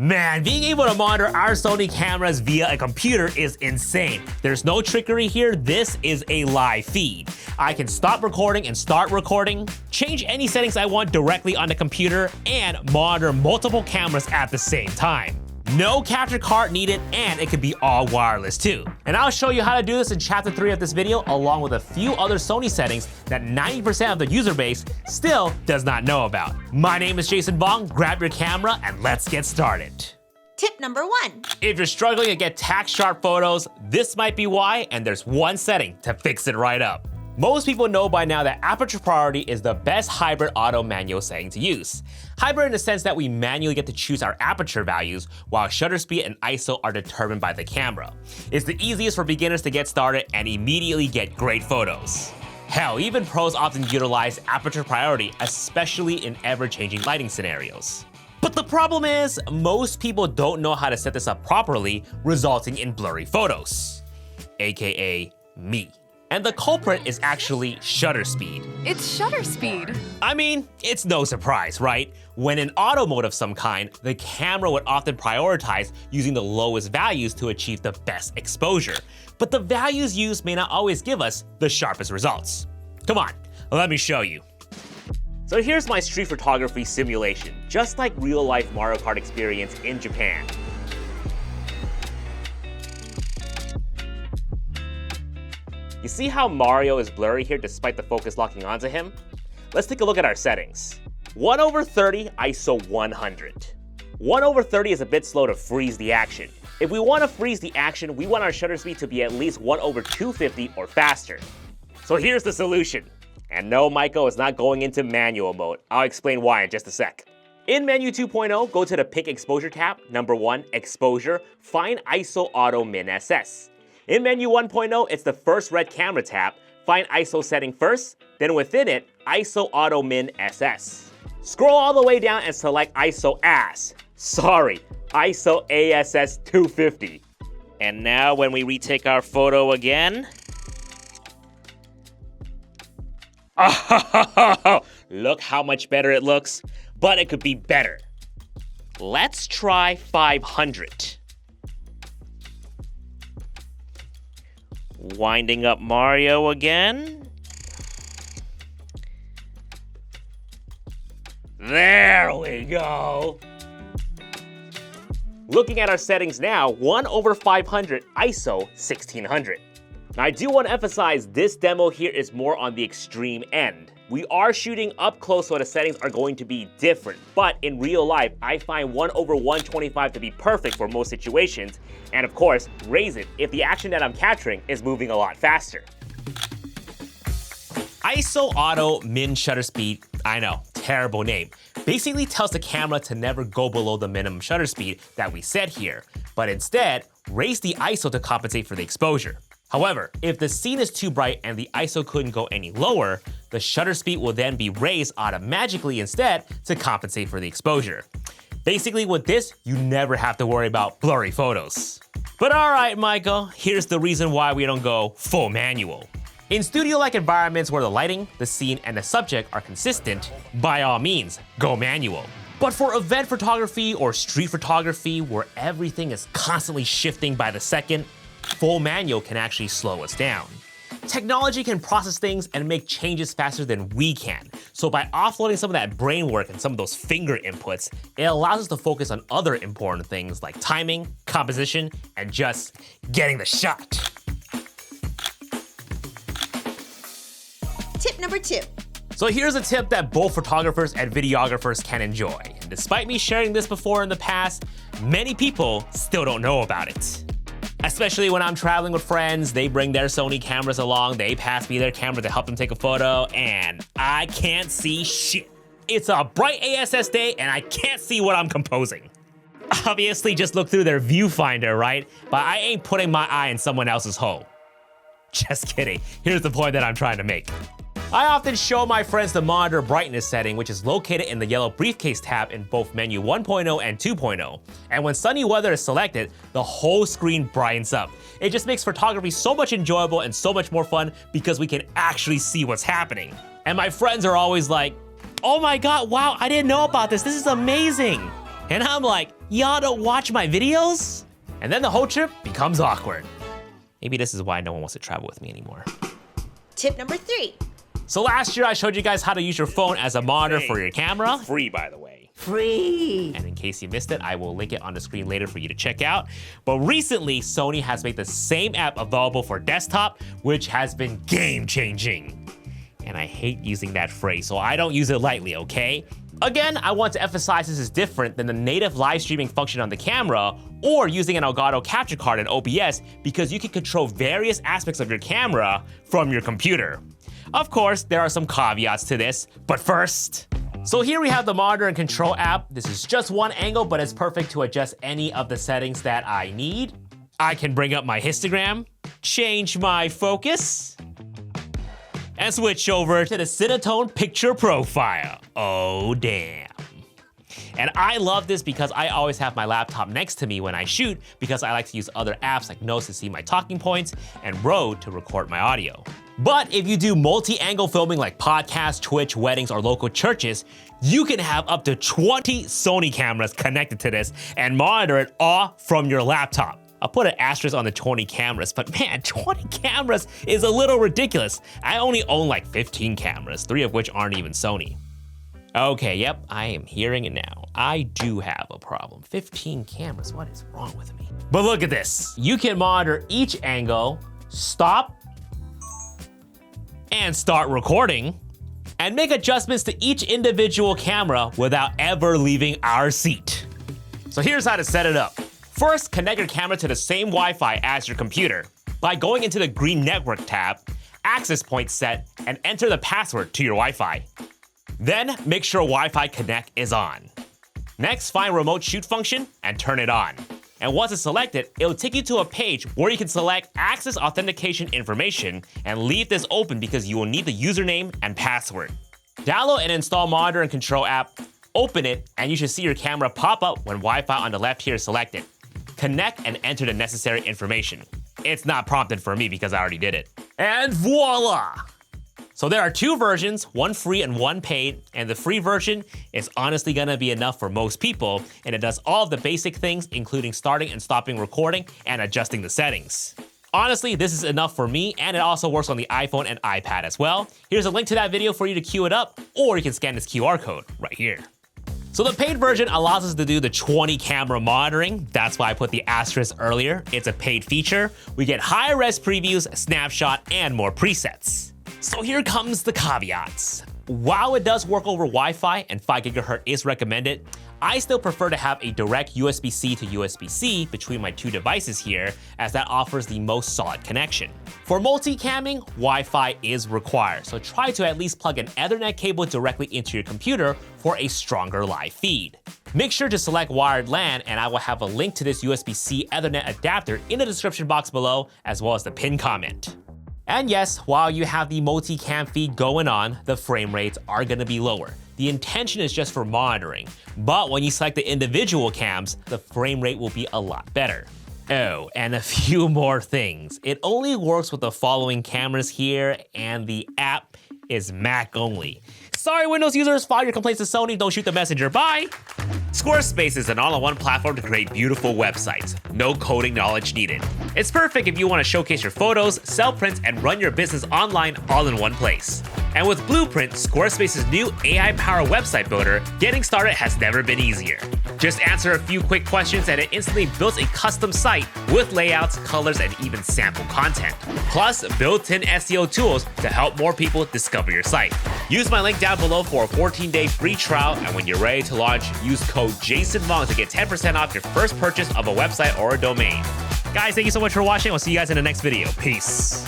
Man, being able to monitor our Sony cameras via a computer is insane. There's no trickery here, this is a live feed. I can stop recording and start recording, change any settings I want directly on the computer, and monitor multiple cameras at the same time. No capture card needed, and it can be all wireless too. And I'll show you how to do this in chapter 3 of this video, along with a few other Sony settings that 90% of the user base still does not know about. My name is Jason Vong, grab your camera and let's get started. Tip number 1. If you're struggling to get tack-sharp photos, this might be why, and there's one setting to fix it right up. Most people know by now that Aperture Priority is the best hybrid auto manual setting to use. Hybrid in the sense that we manually get to choose our aperture values, while shutter speed and ISO are determined by the camera. It's the easiest for beginners to get started and immediately get great photos. Hell, even pros often utilize Aperture Priority, especially in ever-changing lighting scenarios. But the problem is, most people don't know how to set this up properly, resulting in blurry photos. AKA me. And the culprit is actually shutter speed. It's shutter speed. I mean, it's no surprise, right? When in auto mode of some kind, the camera would often prioritize using the lowest values to achieve the best exposure. But the values used may not always give us the sharpest results. Come on, let me show you. So here's my street photography simulation, just like real-life Mario Kart experience in Japan. You see how Mario is blurry here despite the focus locking onto him? Let's take a look at our settings. 1/30 ISO 100. 1/30 is a bit slow to freeze the action. If we want to freeze the action, we want our shutter speed to be at least 1/250 or faster. So here's the solution. And no, Michael is not going into manual mode. I'll explain why in just a sec. In menu 2.0, go to the Pick Exposure tab, number 1, Exposure, find ISO Auto Min SS. In menu 1.0, it's the first red camera tab. Find ISO setting first, then within it, ISO Auto Min SS. Scroll all the way down and select ISO ASS. Sorry, ISO ASS 250. And now when we retake our photo again, oh, look how much better it looks, but it could be better. Let's try 500. Winding up Mario again. There we go. Looking at our settings now, 1/500 ISO 1600. Now I do want to emphasize this demo here is more on the extreme end. We are shooting up close, so the settings are going to be different, but in real life, I find 1/125 to be perfect for most situations, and of course, raise it if the action that I'm capturing is moving a lot faster. ISO Auto Min Shutter Speed, I know, terrible name, basically tells the camera to never go below the minimum shutter speed that we set here, but instead, raise the ISO to compensate for the exposure. However, if the scene is too bright and the ISO couldn't go any lower, the shutter speed will then be raised automatically instead to compensate for the exposure. Basically with this, you never have to worry about blurry photos. But alright, Michael, here's the reason why we don't go full manual. In studio-like environments where the lighting, the scene, and the subject are consistent, by all means, go manual. But for event photography or street photography where everything is constantly shifting by the second, full manual can actually slow us down. Technology can process things and make changes faster than we can. So by offloading some of that brain work and some of those finger inputs, it allows us to focus on other important things like timing, composition, and just getting the shot. Tip number 2. So here's a tip that both photographers and videographers can enjoy. And despite me sharing this before in the past, many people still don't know about it. Especially when I'm traveling with friends, they bring their Sony cameras along, they pass me their camera to help them take a photo, and I can't see shit. It's a bright ASS day and I can't see what I'm composing. Obviously just look through their viewfinder, right? But I ain't putting my eye in someone else's hole. Just kidding, here's the point that I'm trying to make. I often show my friends the monitor brightness setting, which is located in the yellow briefcase tab in both menu 1.0 and 2.0. And when sunny weather is selected, the whole screen brightens up. It just makes photography so much enjoyable and so much more fun because we can actually see what's happening. And my friends are always like, oh my god, wow, I didn't know about this, this is amazing. And I'm like, Y'all don't watch my videos? And then the whole trip becomes awkward. Maybe this is why no one wants to travel with me anymore. Tip number 3. So last year I showed you guys how to use your phone as a monitor for your camera. Free, by the way. Free. And in case you missed it, I will link it on the screen later for you to check out. But recently, Sony has made the same app available for desktop, which has been game-changing. And I hate using that phrase, so I don't use it lightly, okay? Again, I want to emphasize this is different than the native live streaming function on the camera or using an Elgato capture card in OBS because you can control various aspects of your camera from your computer. Of course, there are some caveats to this, but first. So here we have the monitor and control app. This is just one angle, but it's perfect to adjust any of the settings that I need. I can bring up my histogram, change my focus, and switch over to the Cinetone picture profile. Oh, damn. And I love this because I always have my laptop next to me when I shoot because I like to use other apps like Notes to see my talking points and Rode to record my audio. But if you do multi-angle filming like podcasts, Twitch, weddings, or local churches, you can have up to 20 Sony cameras connected to this and monitor it all from your laptop. I'll put an asterisk on the 20 cameras, but man, 20 cameras is a little ridiculous. I only own like 15 cameras, 3 of which aren't even Sony. Okay, yep, I am hearing it now. I do have a problem. 15 cameras, what is wrong with me? But look at this. You can monitor each angle, stop, and start recording, and make adjustments to each individual camera without ever leaving our seat. So here's how to set it up. First, connect your camera to the same Wi-Fi as your computer by going into the green network tab, access point set, and enter the password to your Wi-Fi. Then, make sure Wi-Fi Connect is on. Next, find Remote Shoot function and turn it on. And once it's selected, it'll take you to a page where you can select Access Authentication Information and leave this open because you will need the username and password. Download and install Monitor and Control app, open it, and you should see your camera pop up when Wi-Fi on the left here is selected. Connect and enter the necessary information. It's not prompted for me because I already did it. And voila! So there are 2 versions, one free and one paid, and the free version is honestly gonna be enough for most people, and it does all of the basic things, including starting and stopping recording and adjusting the settings. Honestly, this is enough for me, and it also works on the iPhone and iPad as well. Here's a link to that video for you to queue it up, or you can scan this QR code right here. So the paid version allows us to do the 20 camera monitoring. That's why I put the asterisk earlier. It's a paid feature. We get higher res previews, snapshot, and more presets. So here comes the caveats. While it does work over Wi-Fi and 5 GHz is recommended, I still prefer to have a direct USB-C to USB-C between my 2 devices here, as that offers the most solid connection. For multi-camming, Wi-Fi is required, so try to at least plug an Ethernet cable directly into your computer for a stronger live feed. Make sure to select wired LAN, and I will have a link to this USB-C Ethernet adapter in the description box below, as well as the pinned comment. And yes, while you have the multi-cam feed going on, the frame rates are gonna be lower. The intention is just for monitoring, but when you select the individual cams, the frame rate will be a lot better. Oh, and a few more things. It only works with the following cameras here, and the app is Mac only. Sorry, Windows users, file your complaints to Sony, don't shoot the messenger, bye! Squarespace is an all-in-one platform to create beautiful websites. No coding knowledge needed. It's perfect if you want to showcase your photos, sell prints, and run your business online all in one place. And with Blueprint, Squarespace's new AI-powered website builder, getting started has never been easier. Just answer a few quick questions and it instantly builds a custom site with layouts, colors, and even sample content. Plus, built-in SEO tools to help more people discover your site. Use my link down below for a 14-day free trial, and when you're ready to launch, use code JASONVONG to get 10% off your first purchase of a website or a domain. Guys, thank you so much for watching. I'll see you guys in the next video. Peace.